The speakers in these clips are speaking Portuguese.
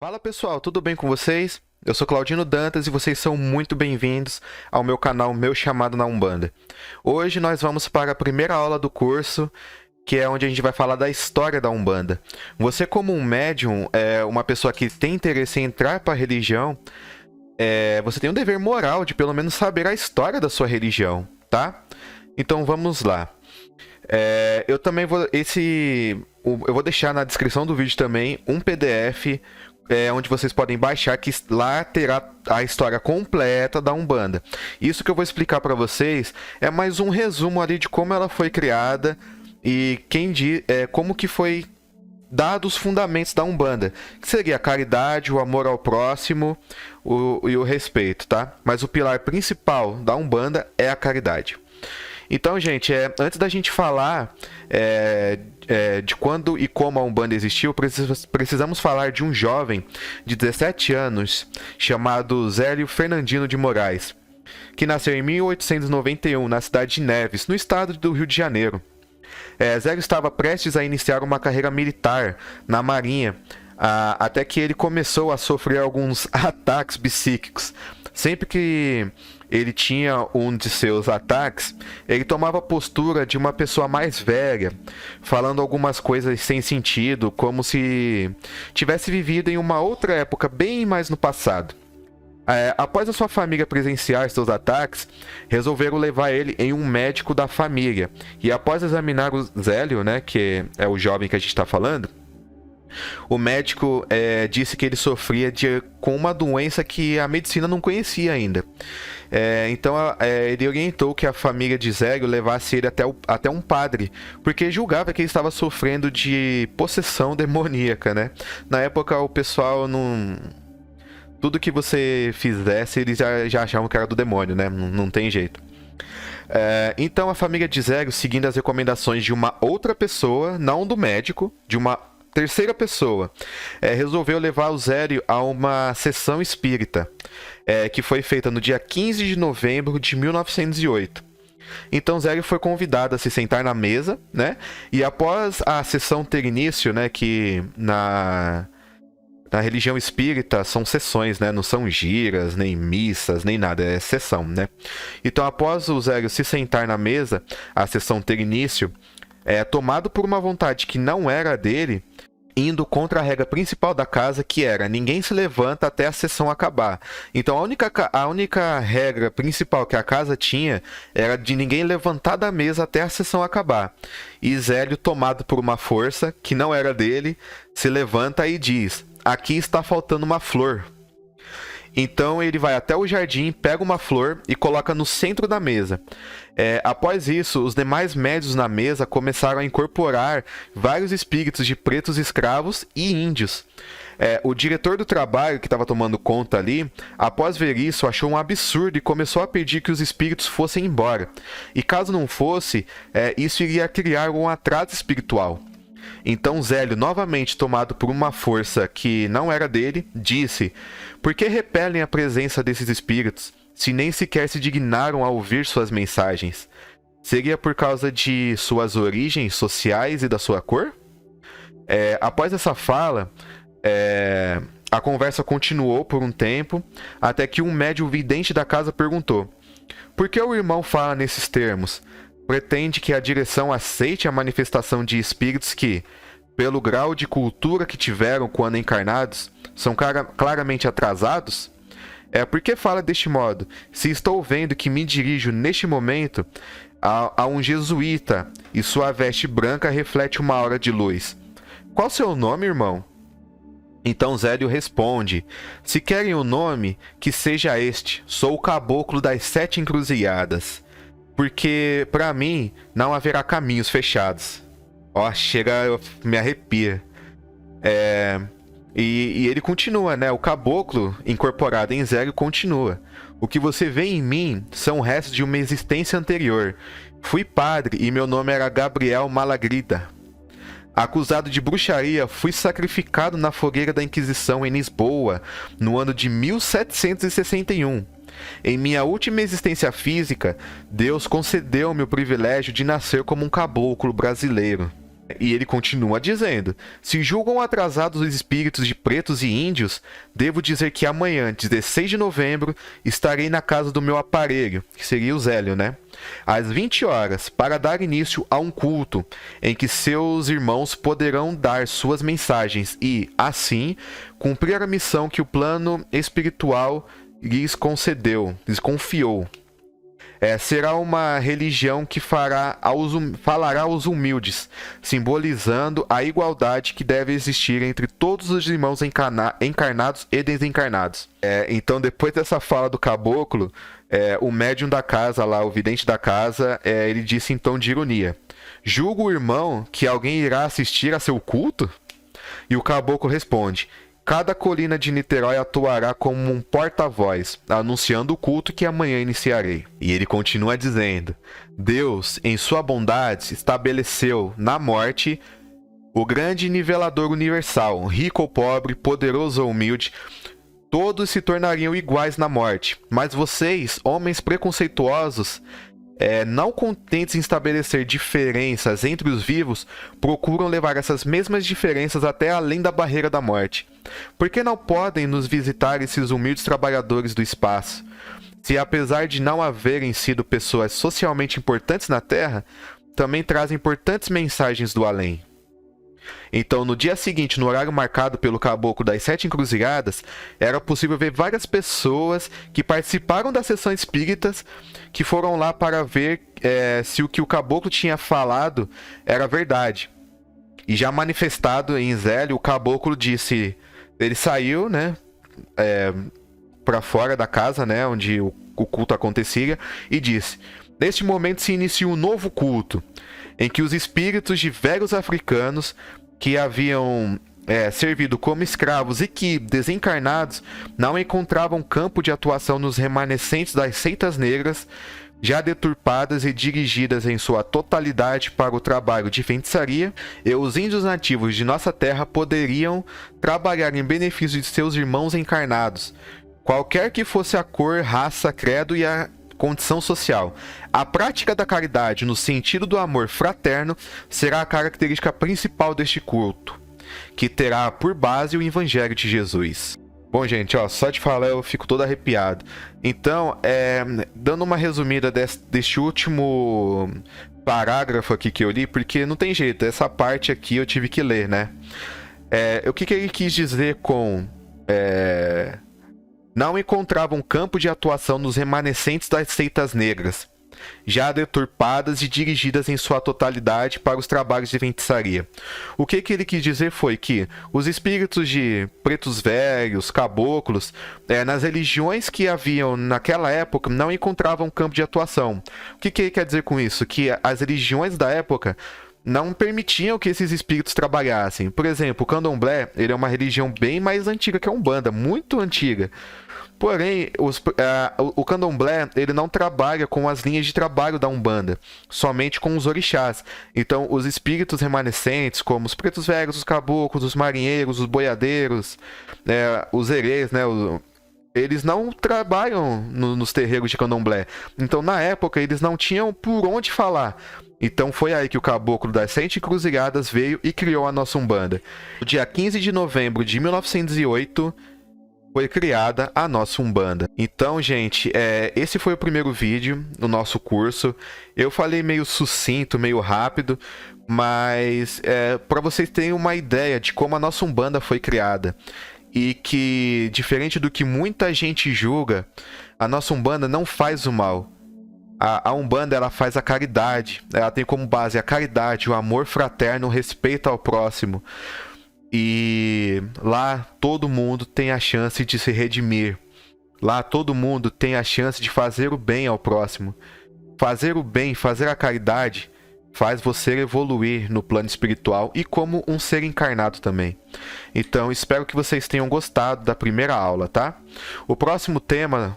Fala pessoal, tudo bem com vocês? Eu sou Claudino Dantas e vocês são muito bem-vindos ao meu canal Meu Chamado na Umbanda. Hoje nós vamos para a primeira aula do curso, que é onde a gente vai falar da história da Umbanda. Você, como um médium, uma pessoa que tem interesse em entrar para a religião, você tem um dever moral de pelo menos saber a história da sua religião, tá? Então vamos lá. Eu também eu vou deixar na descrição do vídeo também um PDF onde vocês podem baixar, que lá terá a história completa da Umbanda. Isso que eu vou explicar para vocês é mais um resumo ali de como ela foi criada e como que foi dado os fundamentos da Umbanda, que seria a caridade, o amor ao próximo e o respeito, tá? Mas o pilar principal da Umbanda é a caridade. Então, gente, antes da gente falar de quando e como a Umbanda existiu, precisamos falar de um jovem de 17 anos chamado Zélio Fernandino de Moraes, que nasceu em 1891 na cidade de Neves, no estado do Rio de Janeiro. Zélio estava prestes a iniciar uma carreira militar na Marinha, até que ele começou a sofrer alguns ataques psíquicos. Sempre que ele tinha um de seus ataques, ele tomava a postura de uma pessoa mais velha, falando algumas coisas sem sentido, como se tivesse vivido em uma outra época bem mais no passado. Após a sua família presenciar seus ataques, resolveram levar ele em um médico da família. E após examinar o Zélio, né, que é o jovem que a gente está falando, o médico disse que ele sofria com uma doença que a medicina não conhecia ainda. Então ele orientou que a família de Zélio levasse ele até um padre, porque julgava que ele estava sofrendo de possessão demoníaca, né? Na época o pessoal não... Tudo que você fizesse, eles já achavam que era do demônio, né? Não tem jeito. Então a família de Zélio, seguindo as recomendações de uma outra pessoa, não do médico, de uma terceira pessoa, resolveu levar o Zélio a uma sessão espírita, que foi feita no dia 15 de novembro de 1908. Então Zélio foi convidado a se sentar na mesa, né? E após a sessão ter início, né, que na religião espírita são sessões, né? Não são giras, nem missas, nem nada, é sessão, né? Então, após o Zélio se sentar na mesa, a sessão ter início, tomado por uma vontade que não era dele, indo contra a regra principal da casa, que era ninguém se levanta até a sessão acabar. Então, a única regra principal que a casa tinha era de ninguém levantar da mesa até a sessão acabar. E Zélio, tomado por uma força que não era dele, se levanta e diz: aqui está faltando uma flor. Então ele vai até o jardim, pega uma flor e coloca no centro da mesa. Após isso, os demais médiuns na mesa começaram a incorporar vários espíritos de pretos escravos e índios. O diretor do trabalho, que estava tomando conta ali, após ver isso, achou um absurdo e começou a pedir que os espíritos fossem embora. E caso não fosse, isso iria criar um atraso espiritual. Então Zélio, novamente tomado por uma força que não era dele, disse: por que repelem a presença desses espíritos, se nem sequer se dignaram a ouvir suas mensagens? Seria por causa de suas origens sociais e da sua cor? Após essa fala, a conversa continuou por um tempo, até que um médium vidente da casa perguntou: por que o irmão fala nesses termos? Pretende que a direção aceite a manifestação de espíritos que, pelo grau de cultura que tiveram quando encarnados, são claramente atrasados? Por que fala deste modo, se estou vendo que me dirijo neste momento a um jesuíta e sua veste branca reflete uma aura de luz? Qual seu nome, irmão? Então Zélio responde: se querem o nome, que seja este, sou o caboclo das 7 encruzilhadas. Porque, para mim, não haverá caminhos fechados. Chega, me arrepia. E ele continua, né? O caboclo incorporado em Zélio continua: o que você vê em mim são restos de uma existência anterior. Fui padre e meu nome era Gabriel Malagrida. Acusado de bruxaria, fui sacrificado na fogueira da Inquisição em Lisboa, no ano de 1761. Em minha última existência física, Deus concedeu-me o privilégio de nascer como um caboclo brasileiro. E ele continua dizendo: se julgam atrasados os espíritos de pretos e índios, devo dizer que amanhã, 16 de novembro, estarei na casa do meu aparelho, que seria o Zélio, né? Às 20 horas, para dar início a um culto em que seus irmãos poderão dar suas mensagens e, assim, cumprir a missão que o plano espiritual lhes concedeu, lhes confiou. Será uma religião que falará aos humildes, simbolizando a igualdade que deve existir entre todos os irmãos encarnados e desencarnados. Então, depois dessa fala do caboclo, o médium da casa, lá, o vidente da casa, ele disse em tom de ironia: julga o irmão que alguém irá assistir a seu culto? E o caboclo responde: cada colina de Niterói atuará como um porta-voz, anunciando o culto que amanhã iniciarei. E ele continua dizendo: Deus, em sua bondade, estabeleceu na morte o grande nivelador universal, rico ou pobre, poderoso ou humilde, todos se tornariam iguais na morte. Mas vocês, homens preconceituosos, não contentes em estabelecer diferenças entre os vivos, procuram levar essas mesmas diferenças até além da barreira da morte. Por que não podem nos visitar esses humildes trabalhadores do espaço? Se, apesar de não haverem sido pessoas socialmente importantes na Terra, também trazem importantes mensagens do além. Então, no dia seguinte, no horário marcado pelo caboclo das 7 encruzilhadas, era possível ver várias pessoas que participaram das sessões espíritas, que foram lá para ver se o que o caboclo tinha falado era verdade. E já manifestado em Zélio, o caboclo disse... Ele saiu, né, para fora da casa, né, onde o culto acontecia, e disse: neste momento se inicia um novo culto, em que os espíritos de velhos africanos que haviam servido como escravos e que, desencarnados, não encontravam campo de atuação nos remanescentes das seitas negras, já deturpadas e dirigidas em sua totalidade para o trabalho de feitiçaria, e os índios nativos de nossa terra poderiam trabalhar em benefício de seus irmãos encarnados, qualquer que fosse a cor, raça, credo e a condição social. A prática da caridade no sentido do amor fraterno será a característica principal deste culto, que terá por base o Evangelho de Jesus. Bom, gente, só de falar eu fico todo arrepiado. Então, dando uma resumida deste último parágrafo aqui que eu li, porque não tem jeito, essa parte aqui eu tive que ler, né? O que ele quis dizer com... não encontravam campo de atuação nos remanescentes das seitas negras, já deturpadas e dirigidas em sua totalidade para os trabalhos de feitiçaria. O que ele quis dizer foi que os espíritos de pretos velhos, caboclos, nas religiões que haviam naquela época, não encontravam campo de atuação. O que ele quer dizer com isso? Que as religiões da época não permitiam que esses espíritos trabalhassem. Por exemplo, o candomblé, ele é uma religião bem mais antiga que a Umbanda, muito antiga. Porém, o candomblé, ele não trabalha com as linhas de trabalho da Umbanda, somente com os orixás. Então, os espíritos remanescentes, como os pretos velhos, os caboclos, os marinheiros, os boiadeiros, os herês, né, eles não trabalham nos terreiros de candomblé. Então, na época, eles não tinham por onde falar. Então foi aí que o caboclo das 7 encruzilhadas veio e criou a nossa Umbanda. No dia 15 de novembro de 1908... foi criada a nossa Umbanda. Então, gente, esse foi o primeiro vídeo no nosso curso. Eu falei meio sucinto, meio rápido, mas para vocês terem uma ideia de como a nossa Umbanda foi criada. E que, diferente do que muita gente julga, a nossa Umbanda não faz o mal. A Umbanda, ela faz a caridade. Ela tem como base a caridade, o amor fraterno, o respeito ao próximo. E lá todo mundo tem a chance de se redimir. Lá todo mundo tem a chance de fazer o bem ao próximo. Fazer o bem, fazer a caridade, faz você evoluir no plano espiritual e como um ser encarnado também. Então, espero que vocês tenham gostado da primeira aula, tá? O próximo tema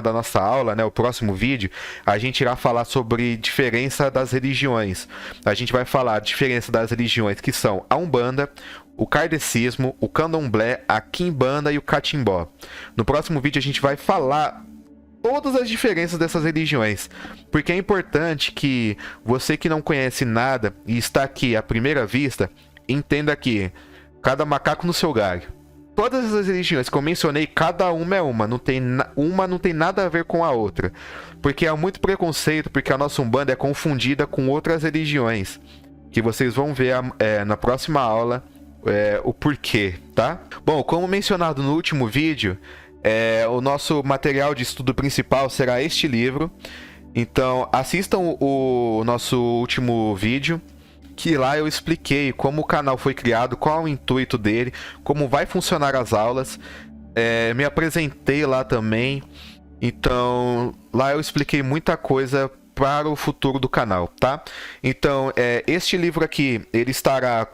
da nossa aula, né, o próximo vídeo, a gente irá falar sobre diferença das religiões. A gente vai falar a diferença das religiões que são a Umbanda, o Kardecismo, o Candomblé, a Quimbanda e o Catimbó. No próximo vídeo a gente vai falar todas as diferenças dessas religiões. Porque é importante que você que não conhece nada e está aqui à primeira vista, entenda que cada macaco no seu galho. Todas as religiões que eu mencionei, cada uma é uma. Uma não tem nada a ver com a outra. Porque há muito preconceito, porque a nossa Umbanda é confundida com outras religiões. Que vocês vão ver na próxima aula o porquê, tá? Bom, como mencionado no último vídeo, o nosso material de estudo principal será este livro. Então, assistam o nosso último vídeo, que lá eu expliquei como o canal foi criado, qual é o intuito dele, como vai funcionar as aulas. Me apresentei lá também. Então, lá eu expliquei muita coisa para o futuro do canal, tá? Então, este livro aqui, ele estará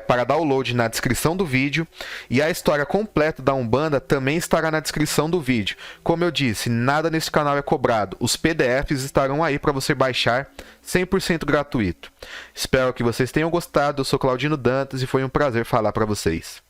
para download na descrição do vídeo, e a história completa da Umbanda também estará na descrição do vídeo. Como eu disse, nada nesse canal é cobrado. Os PDFs estarão aí para você baixar 100% gratuito. Espero que vocês tenham gostado. Eu sou Claudino Dantas e foi um prazer falar para vocês.